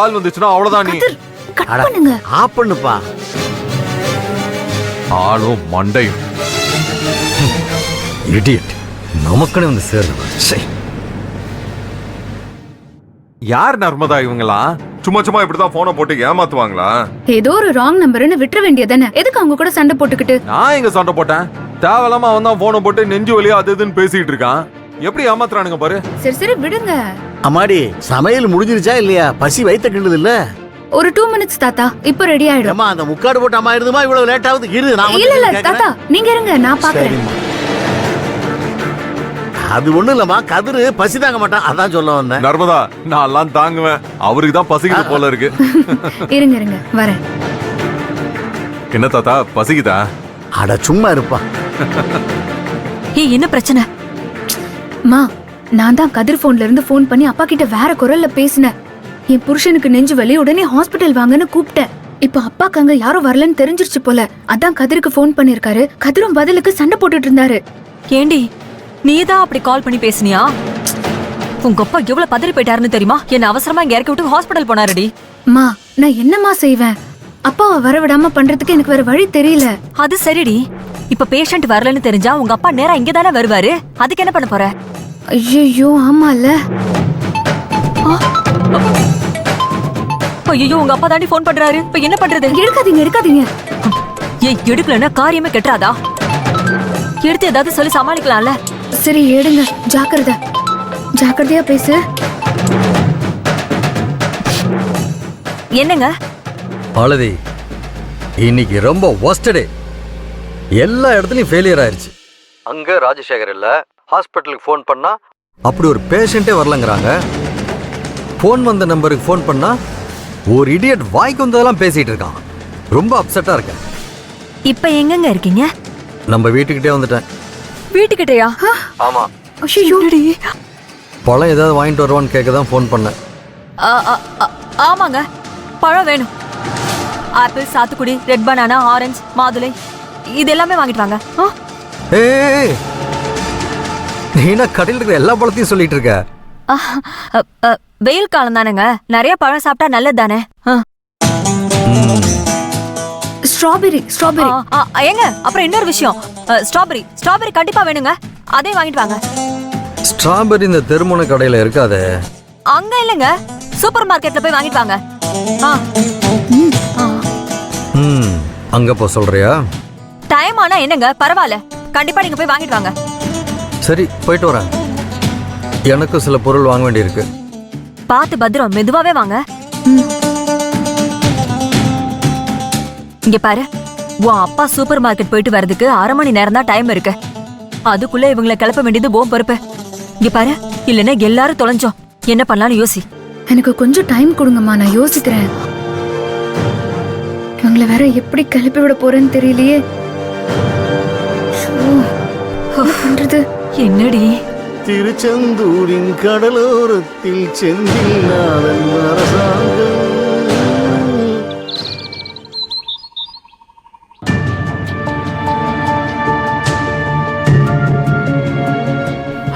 கால் வந்துச்சுன்னா அவ்வளவுதான் நீ. கட் பண்ணுங்க. ஆப் பண்ணுப்பா. ஆளும் மண்டையும் இடியட். நமக்குன்னு வந்து சேர்ந்து யார் நர்மதா இவங்களா? சும்மா சும்மா இப்படிதான் போனை போட்டு ஏமாத்துவாங்களா? ஏதோ ஒரு ராங் நம்பர்னு விட்டுற வேண்டியதானே. எதுக்கு அவங்க கூட சண்டை போட்டுக்கிட்டு? நான் எங்க சண்டை போட்டேன்? தேவையில்லாம அவன் தான் போனை போட்டு நெஞ்சு வலியா அது இதுன்னு பேசிட்டு இருக்கான். எப்படி ஏமாத்துறானுங்க பாரு. சரி சரி விடுங்க. அம்மாடி சமையல் முடிஞ்சிருச்சா இல்லையா? பசி வயித்த கிண்டுது இல்ல? ஒரு 2 minutes தாத்தா, இப்போ ரெடி ஆயிடும். அம்மா அந்த முக்காடு போட்டு அம்மா இருந்துமா இவ்வளவு லேட் ஆகுது? இரு நான் இல்ல இல்ல தாத்தா, நீங்க இருங்க, நான் பாக்குறேன். அது ஒண்ணு இல்லம்மா, கதிரு பசி தாங்க மாட்டான், அதான் சொல்ல வந்தேன். நர்மதா நான் எல்லாம் தாங்குவேன், அவருக்கு தான் பசிக்குது போல இருக்கு. இருங்க இருங்க வரேன். என்ன தாத்தா பசிக்குதா? அட சும்மா இருப்பா. என்ன பிரச்சனை? மா, நான் தான் கதிர் போன்ல இருந்து போன் பண்ணி அப்பா கிட்ட வேற குரல்ல பேசினேன். என் புருஷனுக்கு நெஞ்சு வலி, உடனே ஹாஸ்பிட்டல் வாங்கன்னு கூப்பிட்டேன். இப்போ அப்பாக்கு அங்க யாரும் வரலன்னு தெரிஞ்சிருச்சு போல, அதான் கதிருக்கு போன் பண்ணிருக்காரு. கதிரும் பதிலுக்கு சண்டை போட்டுட்டு இருந்தாரு. ஏண்டி நீதான் அப்படி கால் பண்ணி பேசுனியா? உங்க அப்பா எவ்வளவு பதறி போயிட்டாருன்னு தெரியுமா? என்ன அவசரமா இங்க இறக்கி விட்டு ஹாஸ்பிட்டல் போனாருடி. மா, நான் என்னமா செய்வேன்? அப்பாவை வரவிடாம பண்றதுக்கு எனக்கு வேற வழி தெரியல. அது சரிடி, இப்ப பேஷண்ட் வரலன்னு தெரிஞ்சா உங்க அப்பா நேரா இங்க தானே வருவாரு. அதுக்கு என்ன பண்ண போற? ஐயோ ஆமால. ஐயோ உங்க அப்பா தாண்டி போன் பண்றாரு, இப்ப என்ன பண்றது? எடுக்காதீங்க எடுக்காதீங்க. ஏய் எடுக்கலன்னா காரியமே கெட்டுறாதா? எடுத்து ஏதாவது சொல்லி சமாளிக்கலாம்ல. சரி எடுங்க, ஜாக்கிரதை, ஜாக்கிரதையா பேசு. என்னங்க பாலதி, இன்னைக்கு ரொம்ப ஒஸ்ட் டே. எல்லா இடத்துலயும் ஃபெயிலியர் ஆயிருச்சு. அங்க ராஜசேகர் இல்ல, ஹாஸ்பிட்டலுக்கு ஃபோன் பண்ணா அப்படி ஒரு பேஷண்ட்டே வரலங்கிறாங்க. ஃபோன் வந்த நம்பருக்கு ஃபோன் பண்ணா ஒரு இடியட் வாய்க்கு வந்ததெல்லாம் பேசிட்டு இருக்கான். ரொம்ப அப்செட்டா இருக்கேன். இப்ப எங்கங்க இருக்கீங்க? நம்ம வீட்டுக்கிட்டே வந்துட்டேன். வீட்டுக்கிட்டயா? ஆமா. ஐயோ, பழம் ஏதாவது வாங்கிட்டு வருவான்னு கேட்க தான் ஃபோன் பண்ணேன். ஆமாங்க, பழம் வேணும். ஆப்பிள், சாத்துக்குடி, ரெட் பனானா, ஆரஞ்சு, மாதுளை, இது எல்லாமே வாங்கிட்டு வாங்க. ஏய், நீ என்ன கடையில் இருக்கிற எல்லா பழத்தையும் சொல்லிட்டு இருக்க? வெயில் காலம் தானேங்க, நிறைய பழம் சாப்பிட்டா நல்லது தானே. Strawberry strawberry. ஏங்க அப்புறம் இன்னொரு விஷயம், ஸ்ட்ராபெரி ஸ்ட்ராபெரி கண்டிப்பா வேணுங்க, அதே வாங்கிட்டு வாங்க. ஸ்ட்ராபெரி இந்த தெருமுனை கடையில இருக்காதே. அங்க இல்லைங்க, சூப்பர் மார்க்கெட்ல போய் வாங்கிட்டு வாங்க. அங்க போ சொல்றியா? டைம் ஆனா என்னங்க பரவாயில்ல, கண்டிப்பா நீங்க போய் வாங்கிட்டு வாங்க. சரி போயிட்டு வரேன். எனக்கும் சில பொருள் வாங்க வேண்டியிருக்கு. பார்த்து பத்திரம், மெதுவாவே வாங்க. இங்க பாரு, உன் அப்பா சூப்பர் மார்க்கெட் போயிட்டு வர்றதுக்கு 1/2 மணி நேரம் தான் டைம் இருக்கு. அதுக்குள்ள இவங்களை கிளப்ப வேண்டியது உன் பொறுப்பு. இங்க பாரு, இல்லன்னா எல்லாரும் தொலைஞ்சோம். என்ன பண்ணலாம்னு யோசி. எனக்கு கொஞ்சம் டைம் கொடுங்கம்மா, நான் யோசிக்கிறேன். இவங்களை வேற எப்படி கிளப்பி விட போறேன்னு தெரியலையே. என்ன பண்றது? என்னடி? திருச்செந்தூரின் கடலோரத்தில் செந்தில் நாதன் அரசாங்கம்.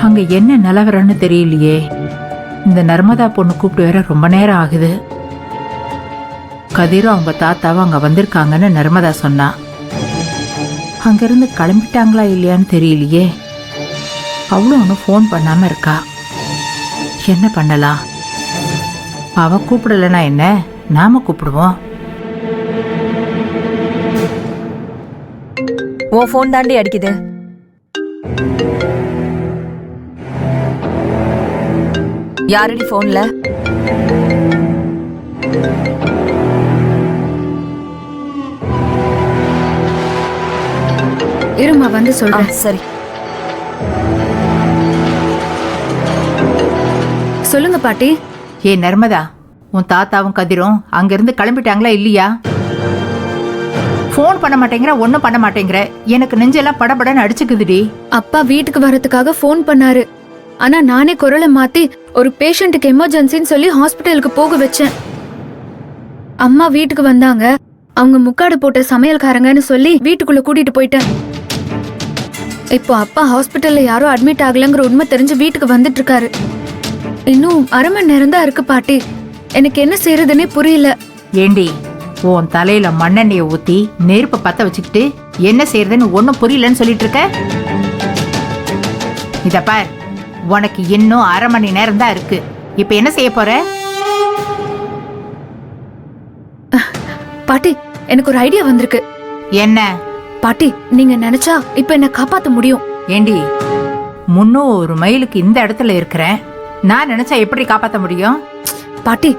அங்க என்ன நிலவரன்னு தெரியலையே. இந்த நர்மதா பொண்ணு கூப்பிட்டு வேற ரொம்ப நேரம் ஆகுது. கதிரும் அவங்க தாத்தாவும் அங்க வந்திருக்காங்கன்னு நர்மதா சொன்னா. அங்கிருந்து கிளம்பிட்டாங்களா இல்லையான்னு தெரியலையே. அவளும் ஒன்றும் ஃபோன் பண்ணாம இருக்கா. என்ன பண்ணலாம்? அவ கூப்பிடலன்னா என்ன, நாம கூப்பிடுவோம். உன் ஃபோன் தாண்டி அடிக்குது. யாரடி ஃபோன்ல? இருமா வந்து சொல்றேன். சரி சொல்லுங்க பாட்டி. ஏ நர்மதா, உன் தாத்தாவும் கதிரும் அங்கிருந்து கிளம்பிட்டாங்களா இல்லையா? ஃபோன் பண்ண மாட்டேங்கிற, ஒன்னும் பண்ண மாட்டேங்கிற. எனக்கு நெஞ்செல்லாம் படபடன்னு அடிச்சுக்குதுடி. அப்பா வீட்டுக்கு வரதுக்காக ஃபோன் பண்ணாரு. ஆனா நானே குரலை மாத்தி ஒரு பேஷண்ட்டுக்கு எமர்ஜென்சின்னு சொல்லி ஹாஸ்பிட்டலுக்கு போக வச்சேன். அம்மா வீட்டுக்கு வந்தாங்க. அவங்க முக்காடு போட்ட சமையல்காரங்கன்னு சொல்லி வீட்டுக்குள்ள கூட்டிட்டு போயிட்டேன். இப்போ அப்பா ஹாஸ்பிட்டல்ல யாரோ அட்மிட் ஆகலங்கிற உண்மை தெரிஞ்சு வீட்டுக்கு வந்துட்டு இருக்காரு. இன்னும் 1/2 மணி நேரம் தான் இருக்கு பாட்டி. எனக்கு என்ன செய்யறதுன்னே புரியல. ஏண்டி உன் தலையில மண்ணெண்ணெயை ஊத்தி நெருப்பு பத்த வச்சுக்கிட்டு என்ன செய்யறதுன்னு ஒன்னும் புரியலன்னு சொல்லிட்டு இருக்க. இத பார், உனக்கு இன்னும் 1/2 மணி நேரம் தான் இருக்கு. இப்ப என்ன செய்ய போற? பாட்டி, எனக்கு ஒரு ஐடியா வந்திருக்கு. என்ன? பாட்டி, நீங்க நினைச்சா இப்ப என்ன காப்பாத்த முடியும். ஏண்டி 300 மைலுக்கு இந்த இடத்துல இருக்கிறேன், நான் நினைச்சா எப்படி காப்பாத்த முடியும்? பாட்டி,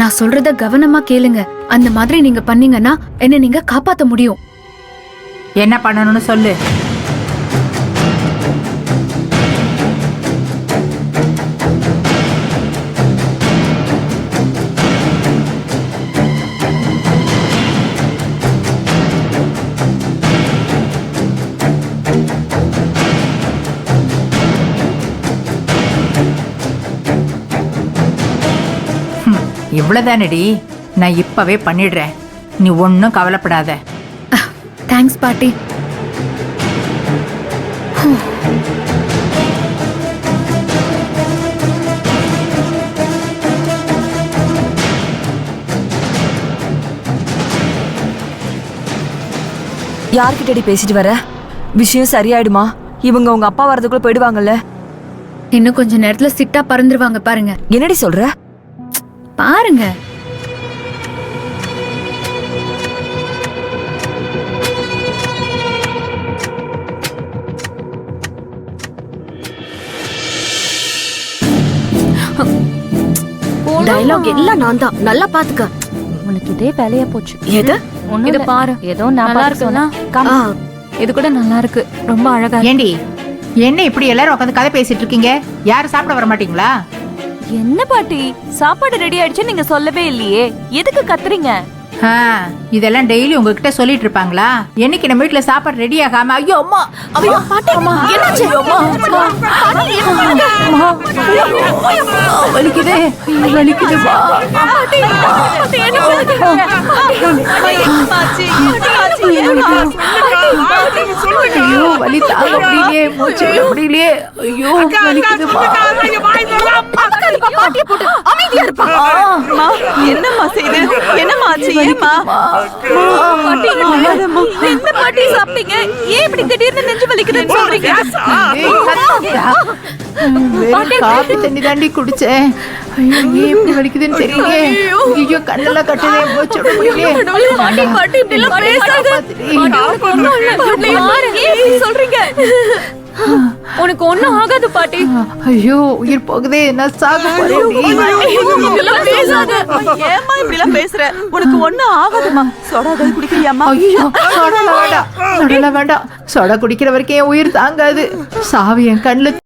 நான் சொல்றத கவனமா கேளுங்க. அந்த மாதிரி நீங்க பண்ணீங்கன்னா என்ன நீங்க காப்பாத்த முடியும். என்ன பண்ணணும்னு சொல்லு. இவ்வளவுதானடி, நான் இப்பவே பண்ணிடுறேன். நீ ஒன்னும் கவலைப்படாத. தேங்க்ஸ் பாட்டி. யார்கிட்டடி பேசிட்டு வர? விஷயம் சரியாயிடுமா? இவங்க உங்க அப்பா வரதுக்குள்ள போயிடுவாங்கல்ல? இன்னும் கொஞ்ச நேரத்துல சிட்டா பறந்துருவாங்க பாருங்க. என்னடி சொல்ற? பாருங்க. டயலாக் எல்லாம் நான் தான், நல்லா பாத்துக்க. உனக்கு இதே வேலையா போச்சு. எது? இத பாரு, ஏதோ நல்லா இருக்குன்னா இது கூட நல்லா இருக்கு, ரொம்ப அழகா இருக்கு. ஏண்டி என்ன இப்படி எல்லாரும் உட்காந்து கதை பேசிட்டு இருக்கீங்க? யாரும் சாப்பிட வர மாட்டீங்களா? என்ன பாட்டி, சாப்பாடு ரெடி ஆயிடுச்சு நீங்க சொல்லவே இல்லையே, எதுக்கு கத்துறீங்க? இதெல்லாம் டெய்லி உங்ககிட்ட சொல்லிட்டு இருப்பாங்களா? என்னைக்கு நம்ம வீட்டுல சாப்பாடு ரெடி ஆகாம ஐயோ அம்மா ஐயோ பாட்டி, என்னாச்சு? வலிக்குதே வலிக்குது வா. ஐயோ வலி தாங்க முடியலையே, மூச்சு விட முடியலையே. ஐயோ வலிக்குது வா. அமைதியா இருப்பா. என்னம்மா செய்து, என்னம்மா ஆச்சு? ஏம்மா என்ன பாட்டி சாப்பிட்டீங்க? ஏன் இப்படி திடீர்னு நெஞ்சு வலிக்குதுன்னு சொல்றீங்க? காபி தண்ணி தாண்டி குடிச்சேன். ஐயோ ஏன் இப்படி வலிக்குதுன்னு தெரியலையே. ஐயோ கண்ணெல்லாம் கட்டுதே, மூச்சு விட முடியலையே. பாட்டி இப்படி எல்லாம் பேசாத. சொல்றீங்க உனக்கு ஒண்ணும் ஆகாது பாட்டி. ஐயோ உயிர் போகுதே, நான் சாக போறேன். ஏமா இப்படி எல்லாம் பேசுற? உனக்கு ஒண்ணும் ஆகாதுமா. சோடா குடிக்கிறியாமா? ஐயோ சோடா வேண்டாம், சோடா வேண்டாம். சோடா குடிக்கிற வரைக்கும் என் உயிர் தாங்காது. சாவி என் கண்ணுல